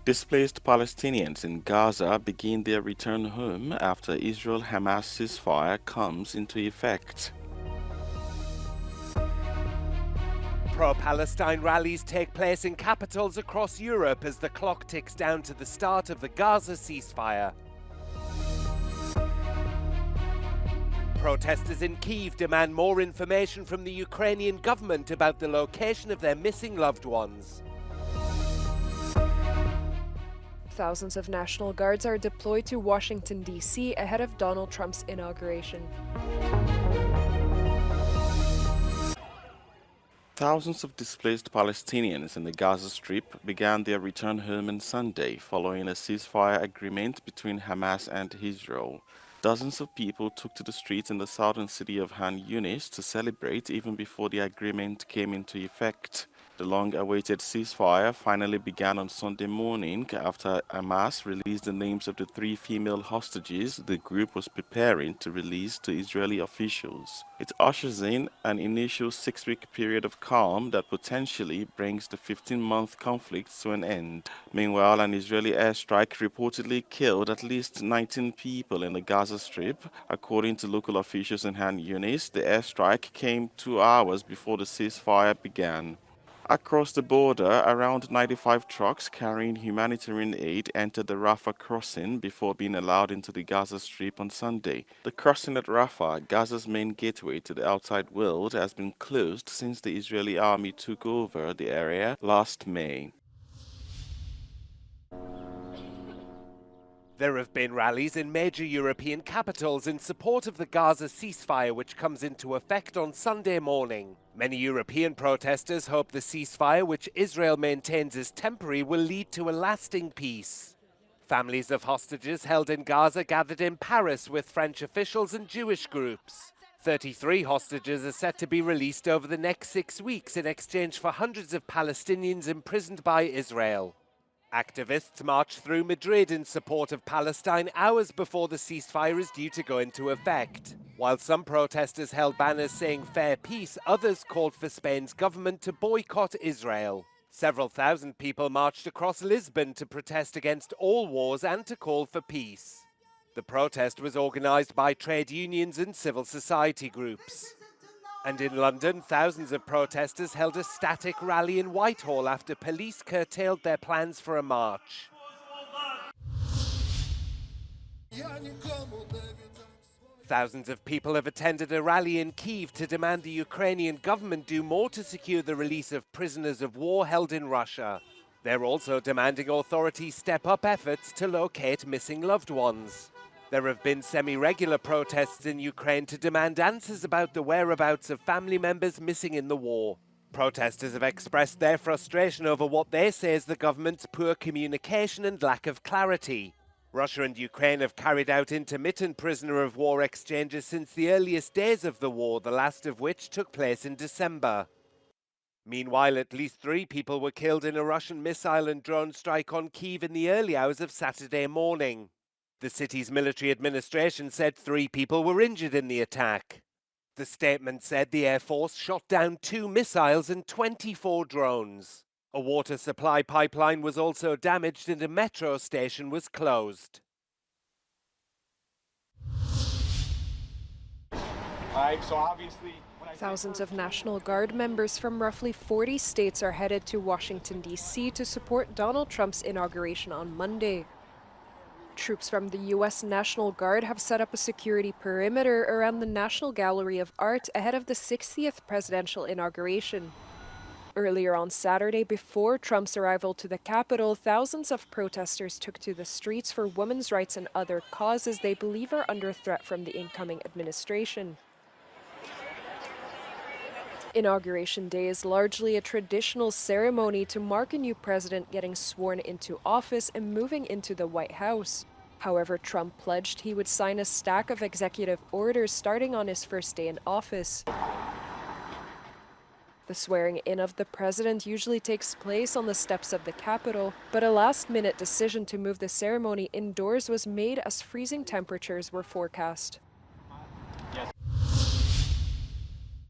Displaced Palestinians in Gaza begin their return home after Israel-Hamas ceasefire comes into effect. Pro-Palestine rallies take place in capitals across Europe as the clock ticks down to the start of the Gaza ceasefire. Protesters in Kyiv demand more information from the Ukrainian government about the location of their missing loved ones. Thousands of National Guards are deployed to Washington, D.C. ahead of Donald Trump's inauguration. Thousands of displaced Palestinians in the Gaza Strip began their return home on Sunday following a ceasefire agreement between Hamas and Israel. Dozens of people took to the streets in the southern city of Han Yunis to celebrate even before the agreement came into effect. The long-awaited ceasefire finally began on Sunday morning after Hamas released the names of the 3 female hostages the group was preparing to release to Israeli officials. It ushers in an initial 6-week period of calm that potentially brings the 15-month conflict to an end. Meanwhile, an Israeli airstrike reportedly killed at least 19 people in the Gaza Strip. According to local officials in Han Yunis, the airstrike came 2 hours before the ceasefire began. Across the border, around 95 trucks carrying humanitarian aid entered the Rafah crossing before being allowed into the Gaza Strip on Sunday. The crossing at Rafah, Gaza's main gateway to the outside world, has been closed since the Israeli army took over the area last May. There have been rallies in major European capitals in support of the Gaza ceasefire, which comes into effect on Sunday morning. Many European protesters hope the ceasefire, which Israel maintains is temporary, will lead to a lasting peace. Families of hostages held in Gaza gathered in Paris with French officials and Jewish groups. 33 hostages are set to be released over the next 6 weeks in exchange for hundreds of Palestinians imprisoned by Israel. Activists marched through Madrid in support of Palestine hours before the ceasefire is due to go into effect. While some protesters held banners saying fair peace, others called for Spain's government to boycott Israel. Several thousand people marched across Lisbon to protest against all wars and to call for peace. The protest was organised by trade unions and civil society groups. And in London, thousands of protesters held a static rally in Whitehall after police curtailed their plans for a march. Thousands of people have attended a rally in Kyiv to demand the Ukrainian government do more to secure the release of prisoners of war held in Russia. They're also demanding authorities step up efforts to locate missing loved ones. There have been semi-regular protests in Ukraine to demand answers about the whereabouts of family members missing in the war. Protesters have expressed their frustration over what they say is the government's poor communication and lack of clarity. Russia and Ukraine have carried out intermittent prisoner of war exchanges since the earliest days of the war, the last of which took place in December. Meanwhile, at least 3 people were killed in a Russian missile and drone strike on Kyiv in the early hours of Saturday morning. The city's military administration said 3 people were injured in the attack. The statement said the Air Force shot down 2 missiles and 24 drones. A water supply pipeline was also damaged and a metro station was closed. Thousands of National Guard members from roughly 40 states are headed to Washington, D.C. to support Donald Trump's inauguration on Monday. Troops from the U.S. National Guard have set up a security perimeter around the National Gallery of Art ahead of the 60th presidential inauguration. Earlier on Saturday, before Trump's arrival to the Capitol, thousands of protesters took to the streets for women's rights and other causes they believe are under threat from the incoming administration. Inauguration Day is largely a traditional ceremony to mark a new president getting sworn into office and moving into the White House. However, Trump pledged he would sign a stack of executive orders starting on his first day in office. The swearing-in of the president usually takes place on the steps of the Capitol, but a last-minute decision to move the ceremony indoors was made as freezing temperatures were forecast.